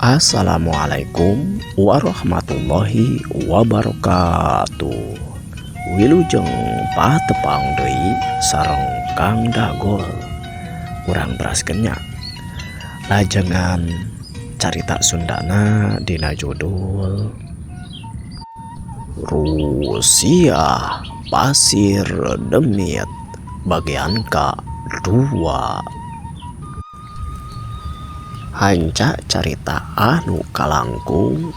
Assalamualaikum warahmatullahi wabarakatuh. Wilujeng patepang deui sareng Kang Dagol. Urang beraskeun nya. Lajengan carita Sundana dina judul Rusia Pasir Demit bagian ka-2. Hanca carita anu kalangkung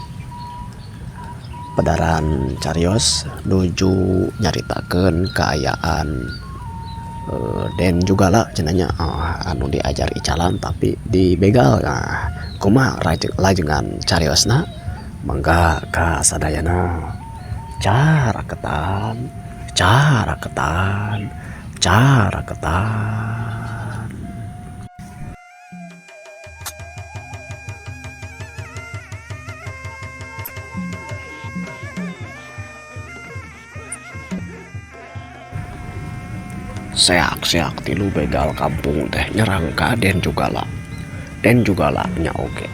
pedaran carios nuju nyaritakeun kaayaan dan juga lah cenanya anu diajar icalan tapi dibegal. Kumaha lajengan cariosna mangga ka sadayana caraketan. Seak tilu begal kampung teh nyerang ka Den Jugala nya oge.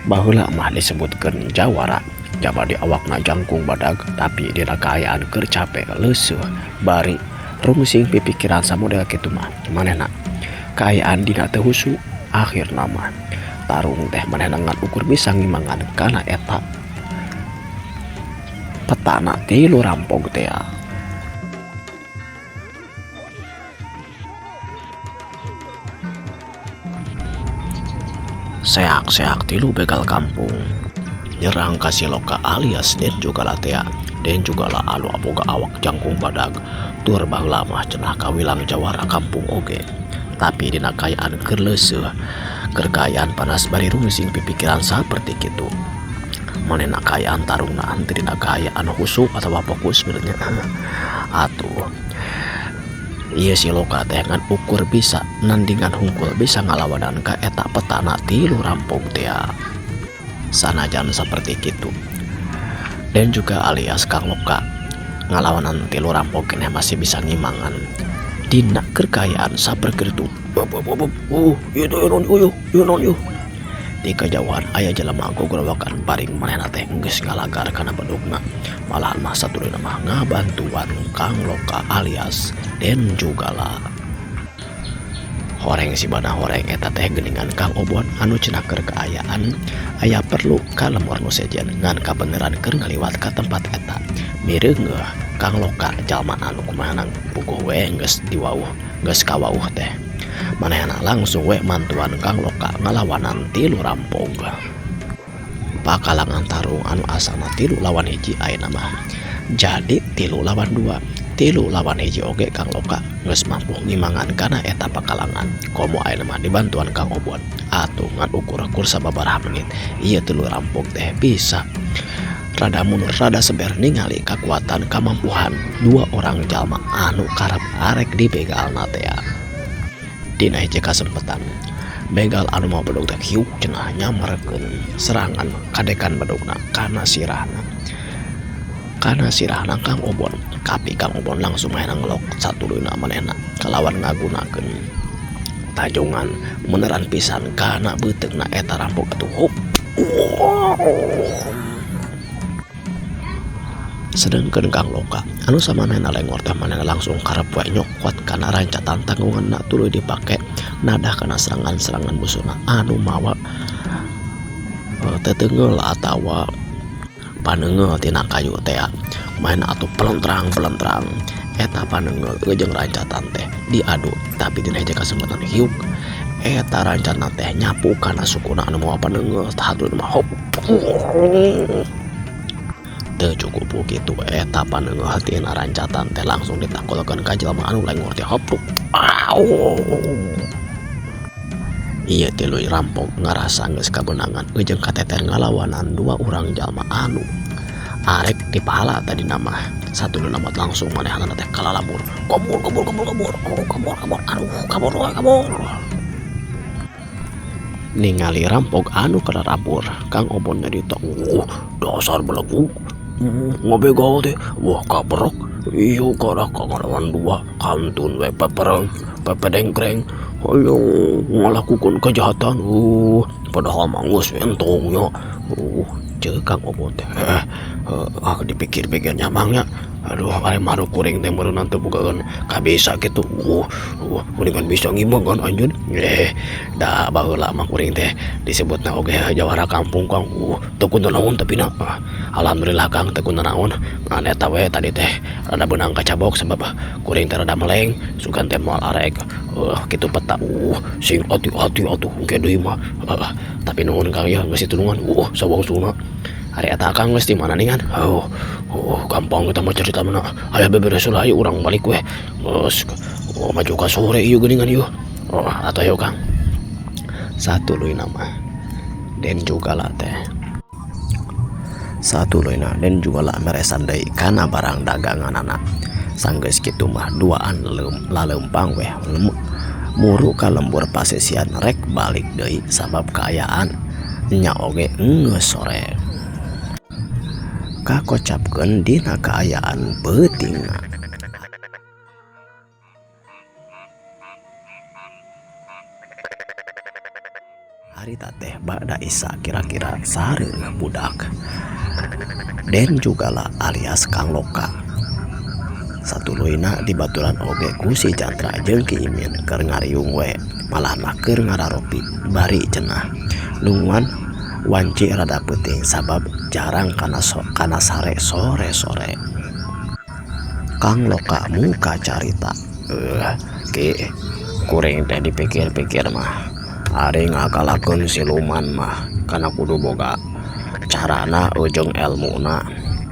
Baheula mah disebutkeun jawara jaba di awakna jangkung badag tapi dina kaayaan keur capek leuseuh bari rungsing pipikiran samodel kitu mah manehna kaayaan dina teu husu akhirna mah tarung teh manehna ngan ukur bisa ngimangan kana eta petana tilu rampog teh. Seak tilu begal kampung nyerang ka Siloka alias Den Jugala teh. Den Jugala anu boga awak jangkung badag tur baheula mah cenah kawilang jawara kampung oge tapi dina kaayaan keur leuseuh keur kaayaan panas bari rungsing pipikiran saperti kitu manehna kaayaan tarungna henteu dina kaayaan husuk atawa fokus benernya atuh ieu Siloka teh ngan ukur bisa nandingan hungkul bisa ngalawanan ka eta petana tilu rampung teh. Sanajan seperti kitu dan juga alias Kang Loka ngalawanan tilu rampung keneh masih bisa ngimangan dina kekayaan saperkeur itu. Di kejauhan aya jelema gogorowakan paring manehna teh geus ngalagar kana bedugna malahan mah satuluna mah ngabantuan Kang Loka alias Den Jugala. Horeng si bana horeng eta teh geuningan Kang Obon anu cenah keur kaayaan aya perlu ka lemur nu sejen ngan kabeneran keur ngaliwat ka tempat eta. Mireungeuh Kang Loka jalma anu kumaha puguh we geus diwauh geus kawauh teh. Manehna langsung we mantuan Kang Loka ngalawanan tilu rampog. Pakalangan tarung anu asana tilu lawan hiji ayeuna mah jadi 3 lawan 2. 3 lawan hiji oge Kang Loka geus mampu ngimangan kana eta pakalangan. Komo ayeuna mah dibantuan Kang Obon atuh ngan ukur sababaraha menit ieu 3 rampog teh bisa rada mundur rada seber ningali kakuatan kamampuan 2 orang jalma anu karep arek dibegalna teh. Dina hiji kasempetan begal anu mau bedug teh hiuk cenah nyamarkeun serangan kadekan bedugna kana sirahna Kang Obon. Tapi Kang Obon langsung main ngelok satuluna manehna kalawan ngagunakeun tajungan meneran pisan kana beuteungna eta rampog atuh hop. Sedengkeun Kang Loka anu samanehna lengor teh manehna langsung karep we nyokot kana rancatan tanggunganna tuluy dipake nadah kana serangan-serangan musuhna anu mawa teteunggeul atawa paneungeul tina kayu teh. Main atuh pelentrang eta paneungeul jeung rancatan teh diadu tapi dina hiji kasempatan hiuk eta rancana teh nyapu kana sukuna anu mawa paneungeul hatur mah hop. Teu cukup kitu eta paneungeul tina rancatan teh langsung ditakulkeun ka jelema anu lengor teh hop. Ieu tilu rampog ngarasa geus kabeunangan jeung kateter ngalawanan 2 urang jalma anu arek di pahala tadi nama satuluna mah langsung manehna teh kalalabur kabur ningali rampog anu kalalabur Kang Obon jadi dasar belagu ngobegol teh wah kabrok iyo kada ngalawan 2 kantun we pepereng pepedengkreng ayo melakukan kejahatan padahal mangus entongnya cek Kang Obot teh dipikir-pikirnya mangnya aduh ari maru kuring teh meureunan teu bukaan kabisa kitu kuringan bisa ngimbangan anjeun da baheula mah kuring teh disebutna oge jawara kampung Kang teu kudu naon tapi na alhamdulillah Kang teu kudu naon ngan eta we tadi teh rada beunang kacabok sebab kuring teh rada meleng sugan teh moal arek kitu peta sing hati-hati atuh engke deui mah tapi nuhun Kang ya geus ditulungan sawangsuna hari eta Kang geus di mana ningan gampang kita mah cerita mana aya beberes ulah ayo urang balik we geus maju ka sore ieu geuningan ieu atuh ayo Kang satu leuy nama den juga lah teh satu leuy den juga lah meresan deui kana barang daganganana sanggeus kitu mah duaan laleumpang we muru ka lembur pasesian rek balik deui sabab kaayaan nya oge geus sore kakocapkeun dina kaayaan beutingna. Harita teh bada Isa kira-kira sareureuh budak. Den juga lah alias Kang Loka. Satuluyna dibaturan oge ku si Chandra jeung Ki Imin keur ngariung we malah mah keur ngararopi bari cenah. Lungwan wanci rada peuting sabab jarang kana sare sore-sore. Kang Loka muka carita Ki kuring teh dipikir-pikir mah ari ngakalakeun siluman mah kana kudu boga carana jeung elmuna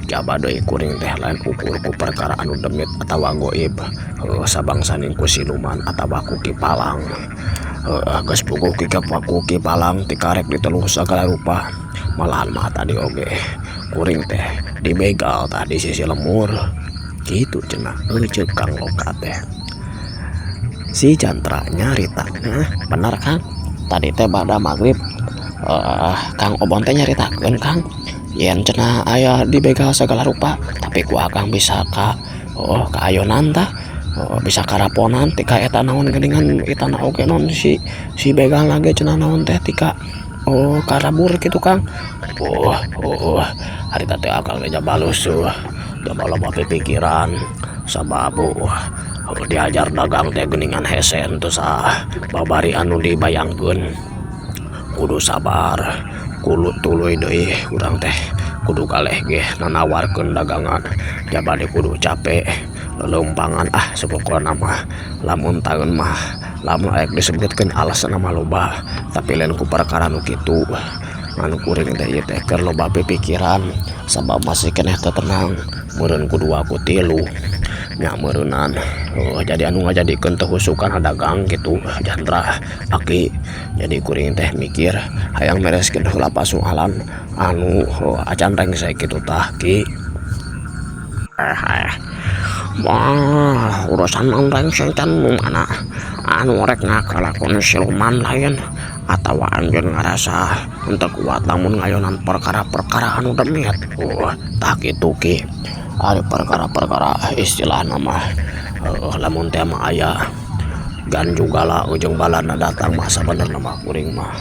jaba deui kuring teh lain ukur ku perkara anu demit atawa goib sabangsaning ku siluman atawa ku kipalang geus puguh ku kipalang tikarek diteluh sagala rupa malahan mah tadi oge kuring teh dibegal tadi sisi lemur gitu cenah ceuk Kang Loka teh. Si Jantra nyarita bener Kang tadi teh bada magrib Kang Obon teh nyaritakeun Kang yen cenah aya dibegal segala rupa tapi ku Akang bisa ka ayonan tah bisa karaponan tika eta naon geuningan itana oge non si begal lagi cenah naon teh tika karabur gitu Kang harita teh Akang ge jabalus jabal loba pikiran sabab diajar dagang teh geuningan hese teu sah babari anu dibayangkeun kudu sabar kudu tuluy deui urang teh kudu kaleh ge nanawarkeun dagangan jabade kudu capek lelumpangan sepokona mah lamun taeun mah lamun aek disebutkeun alasan mah loba tapi lain ku perkara nu kitu anu kuring teh ieu teh keur loba pikiran sabab masih keneh teu tenang meureun kudu aku tilu nya meureunan jadi anu ngajadikeun teh husukan dagang kitu Jantra Aki jadi kuring teh mikir hayang mereskeun heula pasualan anu acan rengsek kitu tah Ki wah urusan rengsek can mana anu rek ngakalakon siluman lain atawa anjeun ngarasa henteu kuat lamun ngayonan perkara-perkara anu demit tah kitu Ki ada perkara-perkara istilah nama lamun teh mah aya gan juga lah ujung balana datang mah sabenerna mah kuring mah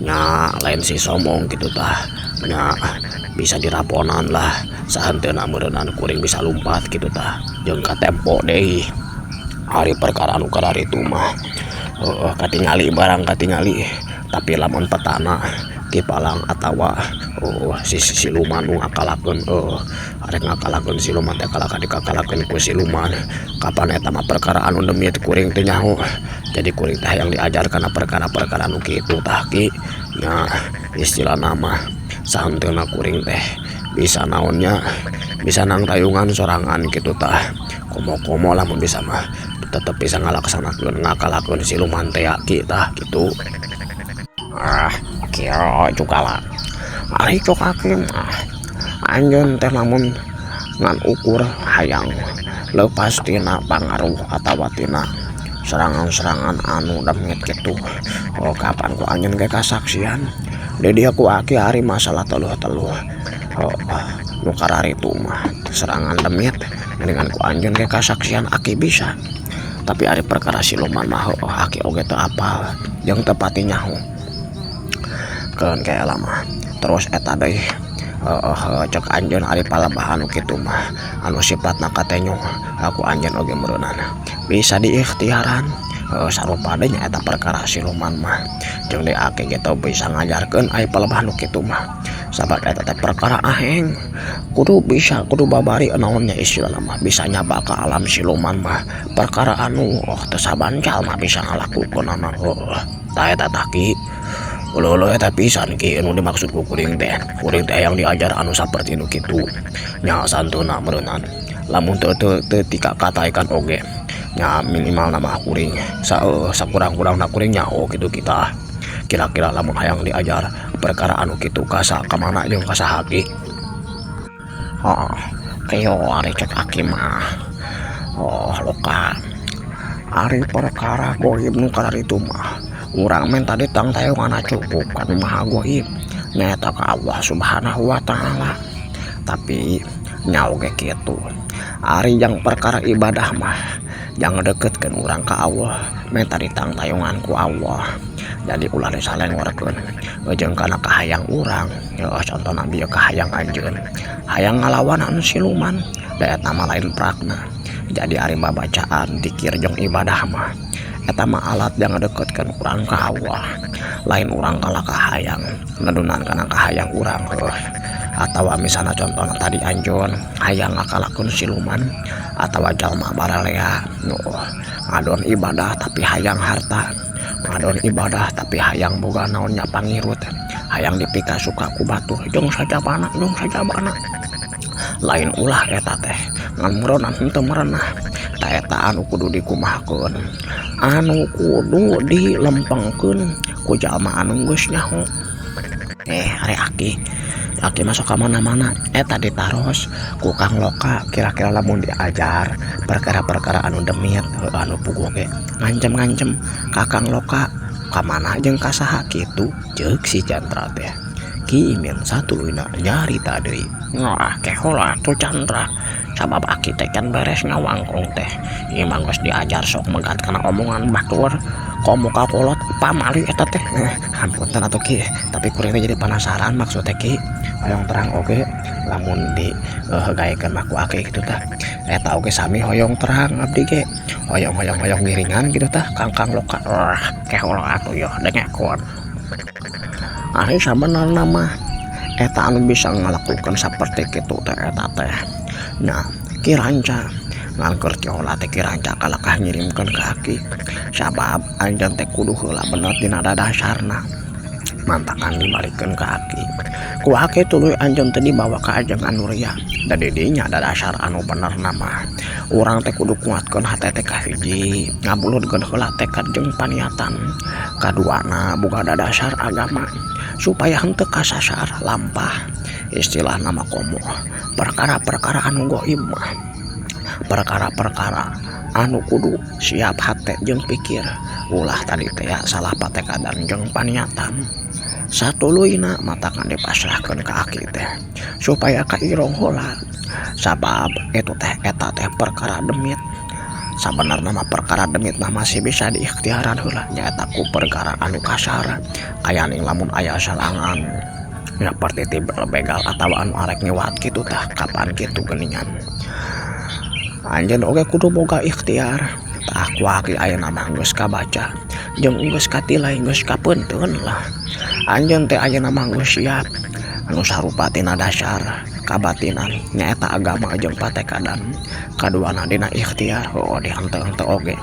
nya lain si somong gitu tah nya bisa diraponan lah sahenteuna meureunana kuring bisa lumpat gitu tah jeung ka tempo deui hari perkara anu kararitu mah katingali barang katingali tapi lamun petana kipalang atawa si siluman nu ngakalakeun arek ngakalakeun siluman teh kalaka dikakalakeun ku siluman kapan eta mah perkara anu demit kuring teh nyaho jadi kuring teh yang diajar kana perkara-perkara nu kitu tah Ki nya istilah nama sahenteuna kuring teh bisa naonnya bisa nang tayungan sorangan kitu tah komo-komo lamun bisa mah tetep bisa ngalaksanakeun ngakalakeun siluman teh Ki tah kitu kira juga lah ari cok Aki mah anjeun teh lamun ngan ukur hayang leupas tina pangaruh atawa tina serangan-serangan anu demit kitu kapan ku anjeun ge kasaksian di dia ku Aki hari masalah teluh-teluh nu kararitu mah serangan demit dengan ku anjeun ge kasaksian Aki bisa tapi ari perkara siluman mah aki oge teu apal jeung teu pati nyaho keun kayak lama. Terus eta deui cek anjeun ari palabahan nu kitu mah anu sifatna katenyong aku anjeun oge meureunan bisa diikhtiaran sarupa deui nya eta perkara siluman mah jeung deui ake ge teu bisa ngajarkeun ai palabahan nu kitu mah sabab eta teh perkara aheng kudu babari naonnya istilahna mah bisa nyaba ka alam siluman mah perkara anu teu saban jalma bisa ngalakukeunana tah eta tah ki ulo eta pisan ki anu dimaksud ku kuring teh yang diajar anu saperti nu kitu nya santuna meureunan lamun teu tika kataekan oge nya minimal nama kuring sakurang-kurangna kuring nyaho kitu kita kira-kira lamun hayang diajar perkara anu kitu ka mana jeung ka saha ki keo ari cek aki mah loka ari perkara goib nu kararitu mah urang men tadi tang tayongan cukup kan maha goib nyata ka Allah subhanahu wa ta'ala tapi nyau ge kitu ari yang perkara ibadah mah jangan deketkeun urang ka Allah men tadi tang tayongan ku Allah jadi ulah disalengorkeun jeung kana kahayang urang contohna bieu kahayang anjeun hayang ngalawan anu siluman da eta mah lain prakna jadi ari babacaan zikir jeung ibadah mah eta mah alat jangan deketkeun urang ka Allah lain urang kala kahayang ngadunan kana kahayang urang atawa misalnya contohna tadi anjeun hayang ngakalakeun siluman atawa jalma baralea ngadon ibadah tapi hayang harta ngadon ibadah tapi hayang boga naonnya pangirut hayang dipika suka ku batur jeung sajabana lain ulah eta teh ngan meureunan henteu merenah ta eta anu kudu dikumahkeun anu kudu dilempengkeun ku jalma anu geus nyaho are aki masuk ka mana-mana eta ditaros ku Kang Loka kira-kira lamun diajar perkara-perkara anu demit anu puguh ge ngancem ka Kang Loka ka mana jeung ka saha kitu ceuk si Chandra teh Ki Imin satuluyna nyarita deui kehola tuh Chandra sabab aki teh can beres ngawangkong teh ieu mah geus diajar sok megat kana omongan batur komo ka kolot pamali eta teh hampunten atuh Ki tapi kuring jadi penasaran maksud teh Ki hoyong terang oge lamun di gaekeun mah ku aki kitu tah eta oge sami hoyong terang abdi ge hoyong ngiringan kitu tah Kang Loka kehola atuh yo dengekon ari sabenerna mah eta anu bisa ngalakukeun saperti kitu teh eta teh nah kiranca ngangker tiola teh kiranca kalakah ngirimkeun ka aki sabab anjeun teh kudu heula bener dina dasarna mantakan dibalikeun ka aki ku aki tuluy anjeun teh dibawa ka ajeng anu ria da didinya ada dasar anu bener mah urang teh kudu kuatkeun hate teh ka hiji ngabulutkeun heula tekad jeung paniatan kaduana boga dasar agama supaya henteu kasasar lampah istilah nama komo perkara-perkara anu goib mah perkara-perkara anu kudu siap hate jeung pikir ulah tadi teh salah patekadan jeung paniatan satuluyna matakan dipasrahkeun ka aki teh supaya kairong heula sabab eta teh perkara demit sabenerna mah perkara demit mah masih bisa diikhtiaran heula nyaeta ku perkara anu kasar aya ning lamun aya salangan ya seperti begal atawa anu arek nyewat kitu tah kapan kitu geuningan anjeun oge kudu boga ikhtiar tah ku aki ayeuna mah geus kabaca jeung geus katilai geus kapeunteun lah anjeun teh ayeuna mah geus siap anu sarupa tina dasar kabatinan nyaeta agama jeung patekadan kaduana dina ikhtiar dihenteu-henteu oge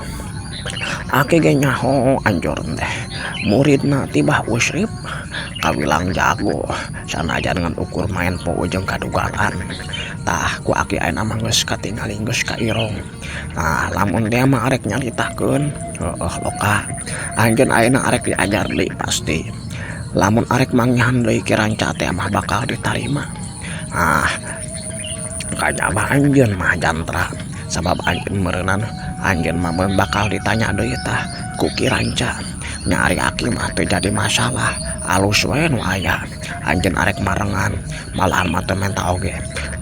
aki ge nyaho anjor teh muridna tibah usrip kawilang jago sanajan dengan ukur main po jeung kadugaan tah ku aki ayeuna mah geus katingali geus kairong nah lamun dia mah arek nyaritakeun Loka anjeun ayeuna arek diajar deui pasti lamun arek manggihan deui kiranca teh mah bakal ditarima kajaba anjeun mah jantra sabab anjeun meureunan anjeun mah bakal ditanya deui tah ku kiranca nyari aki mah teu jadi masalah alus we nu aya anjeun arek marengan malahan mah teu menta oge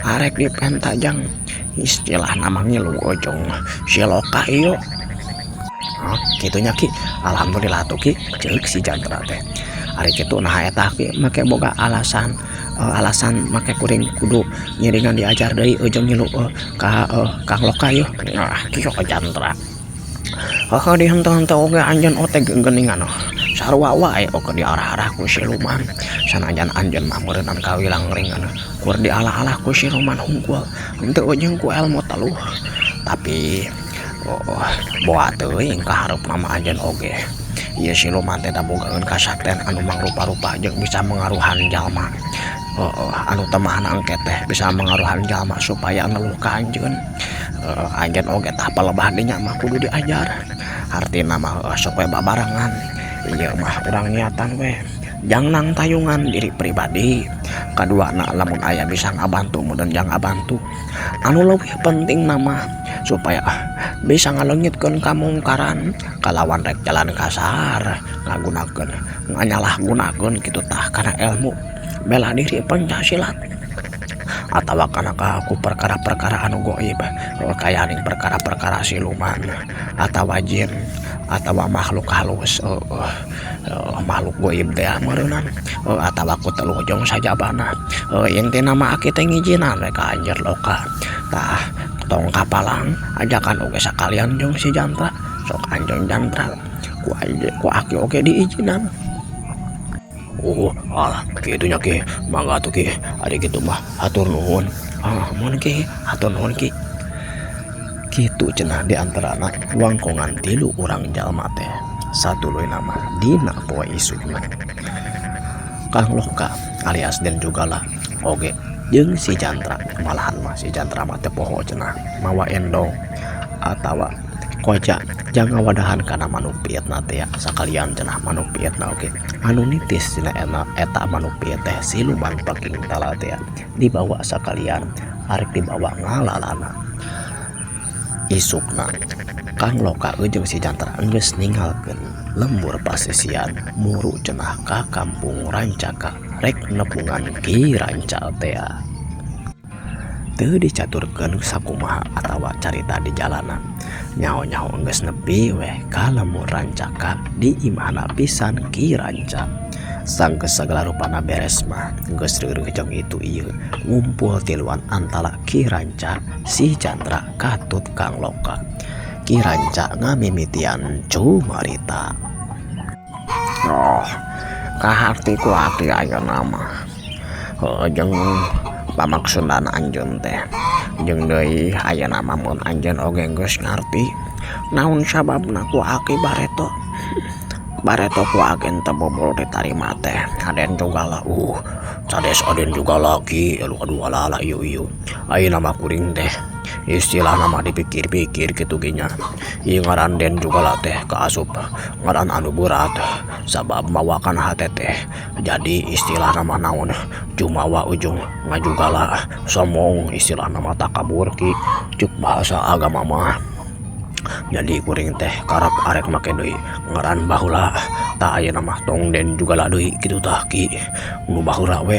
arek dipenta jang istilah nama ngilu ojong si Loka ieu Gitunya Ki. Alhamdulillah tuh Ki, ceuk si jantra teh. Ari kitu nah eta Ki make boga alasan make kuring kudu ngiringan diajar deui jeung ngilu ka Kang Loka yeuh. Kieu jantra. Dihenteu-henteu oge anjeun ote geuningan sarua wae oke diarah-arah ku siluman. Sanajan anjeun mah meureunnan kawilang ringan kur dialah-alah ku siluman hungkul henteu jeung ku ilmu teluh. Tapi boa teuing kaharep mama anjeun oge. Ieu siluman teh da bogaeun kasakten anu mangrupa-rupa jeung bisa mengaruhan jalma. Anu teu mahana engke teh bisa mengaruhan jalma supaya ngeluh ka anjeun. Anjeun oge tah palebah dinya mah kudu diajar. Artina mah sok we babarengan. Ieu mah urang niatan we jangnang tayungan diri pribadi. Kaduana lamun aya bisa ngabantu mudeun jang ngabantu. Anu leuwih penting nama supaya bisa ngaleungitkeun kamungkaran kalawan rek jalan kasar ngagunakeun nganyalahgunakeun kitu tah kana ilmu bela diri Pancasilat atawa kana ku perkara-perkara anu goib kaya ning perkara-perkara siluman atawa jin atawa makhluk halus makhluk goib teh meureunnan atawa ku teluh jeung sajabana intina mah aki teh ngijinan we ka Anjeun Loka tah tong kapalang ajakan oge sakalian jeung si jantra sok anjeun jantra ku aki oge diijinan. Alah kitu nya Ki, mangga atuh Ki, ari kitu mah hatur nuhun. Mun Ki, hatur nuhun Ki. Kitu cenah di antarana wangkongan 3 urang jalma teh. Satuluy nama dina poe isukna. Kang Loka alias Den Jugala oge jeung si jantra, malahan mah si jantra mah teh poho cenah mawa endong atawa koja jangan wadahan kana manuk pietna teh sakalian cenah manuk pietna oge anu nitis cenah eta manuk piet teh siluman paking tala teh dibawa sakalian arek dibawa ngalalana isukna. Kang Loka jeung si jantra geus ninggalkeun lembur pasisian muru cenah ka kampung Rancaka rek nepungan Ki Ranca teh. Teu dicaturkeun sakumaha atawa carita di jalanan. Nyaho-nyaho geus nepi weh ka lembur Rancaka di imahna pisan Ki Ranca. Sanggeus sagala rupana beres mah geus reureuh jeung itu ieu ngumpul tiluan antara Ki Ranca si jantra katut Kang Loka. Ki Ranca ngamimitian cumarita. Kaharti ku ati ayeuna mah jeung pamaksudna anjeun teh jeung deui ayeuna mah mun anjeun oge geus ngarti naon sababna ku aki bareto ku agen teu bobol ditarima teh Aden Jugala cades Aden Jugala Ki aduh alala ieu ayeuna mah kuring teh istilah nama dipikir-pikir kitu ge nya ieu ngaran Den Jugala teh kaasup ngaran anu berat sabab mawakan hate teh jadi istilah nama naon jumawa ujung ngajugala somong istilah nama takabur Ki cuk bahasa agama mah. Jadi kuring teh karep arek make deui ngaran baheula tah ayeuna mah tong Den Jugala deui kitu tah Ki nu baheula we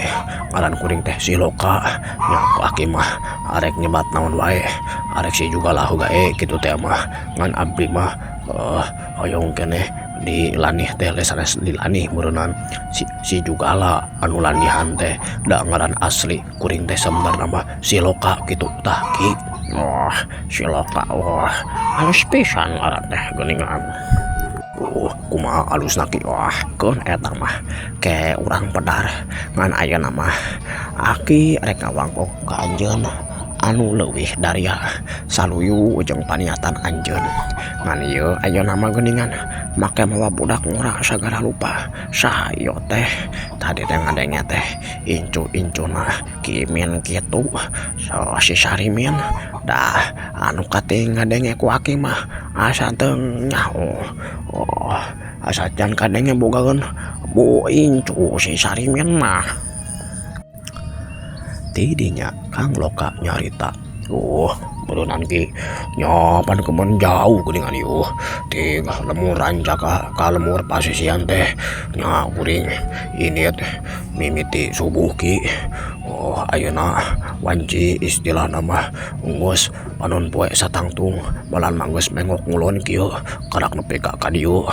ngaran kuring teh si Loka nya ku aki mah arek nyebat naon wae arek si Jugala gae kitu teh mah ngan abdi mah hoyong keneh di lanih teh lesanes di lanih meureunnan si Jugala anu lanihan teh da ngaran asli kuring teh sebenarna mah si Loka kitu tah Ki. Si Loka halus pisan ngaran teh geuningan. Kumaha alusna Ki keun eta mah ke urang pedar ngan ayeuna mah aki rek ngawangkok ka anjeun anu leuwih daria saluyu jeung paniatan anjeun ngan ieu ayeuna mah geuningan make mawa budak ngora sagala lupa saha ieu teh tadi teh ngadenge teh incu-incuna Kimin kitu si Sarimin dah anu kating ngadenge ku aki mah asa teu nyaho asa can kadenge bogaeun bu incu si Sarimin mah. Tidinya Kang Loka nyarita berenang ki nyapan kemen jauh kuningan ieu ting lemur ranca ka lemur pasisian teh nya kuring ini teh mimiti subuh ki. Oh ayeuna wanci istilah nama geus panon poe satangtung balan manggeus mengok ngulon kieu karak nepi ka dieu.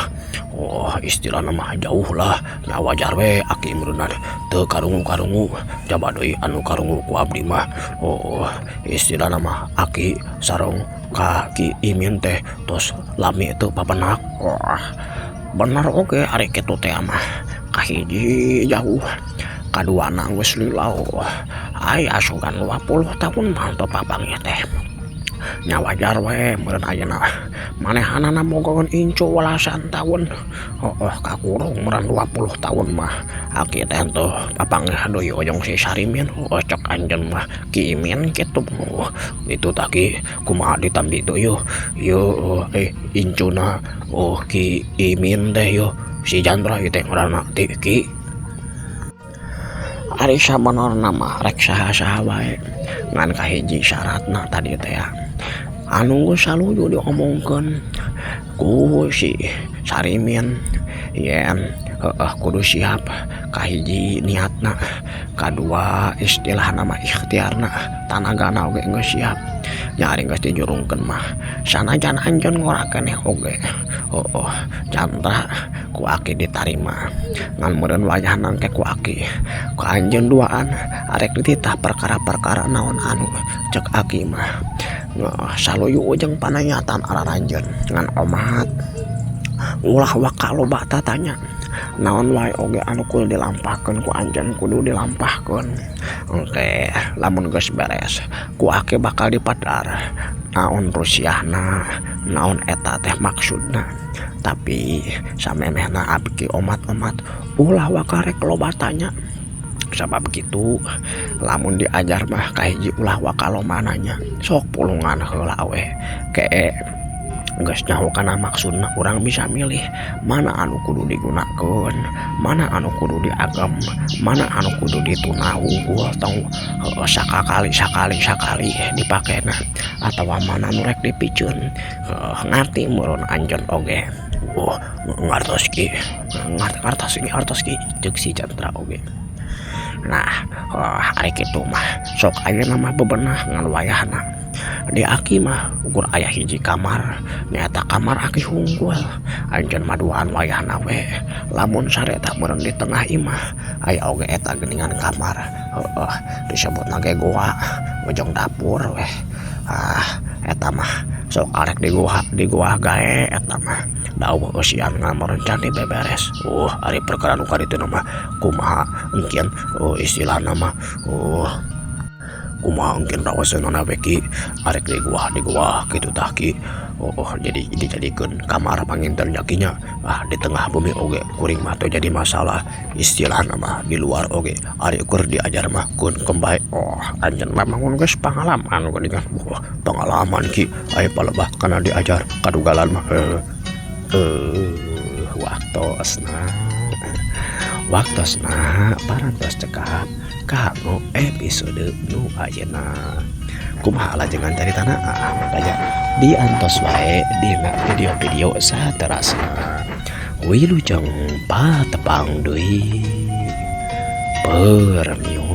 Oh istilah nama jauh lah nya wajar we aki meunana teu karungu-karungu jaba deui anu karungu ku abdi mah. Oh istilah nama aki sareng kaki Imin teh tos lami teu papenak. Wah bener oge ari kitu teh mah kahiji jauh kaduana geus lilau aya asugan 20 tahun mah teu papangnya teh nya wajar we meureun ayeuna manehanana bogohan incu welasan tahun. Oh kakurung meureun 20 tahun mah aki teh teu papangeh deui ojong si Sarimin. Oh cek anjeun mah Ki Imin kitu. Itu tah Ki kumaha ditambi teu yeuh incuna Ki Imin teh si Jandra ieu teh ngaranna ti Ki. Ari sabenerna mah rek saha-saha wae ngan kahiji syaratna tadi teh anu geus saluju diomongkeun ku si Sarimin yen kudu siap kahiji niatna, kadua istilahna mah ikhtiarna tanagana oge geus siap nyari geus dijurungkeun mah sanajan anjeun ngorakeneh oge. Jantra ku aki ditarima ngan meureun wayahna engke ku aki ku anjeun duaan arek dititah perkara-perkara naon anu cek aki mah saluyu ujeng panayatan araranjeun ngan omat ulah waka loba tatanya naon wae oge anu kudu dilampahkeun ku anjeun kudu dilampahkeun. Engke lamun geus beres ku aki bakal dipadar naon rusiahna naon eta teh maksudna. Tapi samemehna abdi omat-omat ulah wakarek loba tanya. Sabab gitu lamun diajar mah kahiji ulah wakalo mananya sok pulungan heula we ke geus nyaho kana maksudna urang bisa milih mana anu kudu digunakeun, mana anu kudu diagem, mana anu kudu ditunah unggul tong sakali dipakena atawa mana nu rek dipikeun ngarti meureun anjeun oge. Ngartos ki ceuk si Chandra oge. Nah ari kitu mah sok ayeuna mah bebenah ngan wayahna di aki mah ukur aya hiji kamar nyata kamar aki hunggul anjeun maduaan wayahna we lamun sareta meureun di tengah imah aya oge eta geuningan kamar disebutna ge goa ujung dapur we. Eta mah sok arek di goa gae eta mah dawuh eusian ngamerencan di beberes. Ari perkara nu kaditu mah kumaha engkeun istilahna mah kumaha engkeun rawaseunana we Ki arek di goa kitu tah Ki. Jadi dijadikeun kamar panginten yakinya di tengah bumi oge kuring mah teu jadi masalah. Istilahna mah di luar oge ari ukur diajar mah kun kembae. Anjeun memang geus pangalaman geuningan. Pengalaman Ki aya palebah kana diajar kadugalan mah waktosna parantos cekap kanggo episode nu ayeuna. Kumaha lajengan caritana makanya diantos wae dina video-video saterasna. Wilujeng patepang deui. Permio.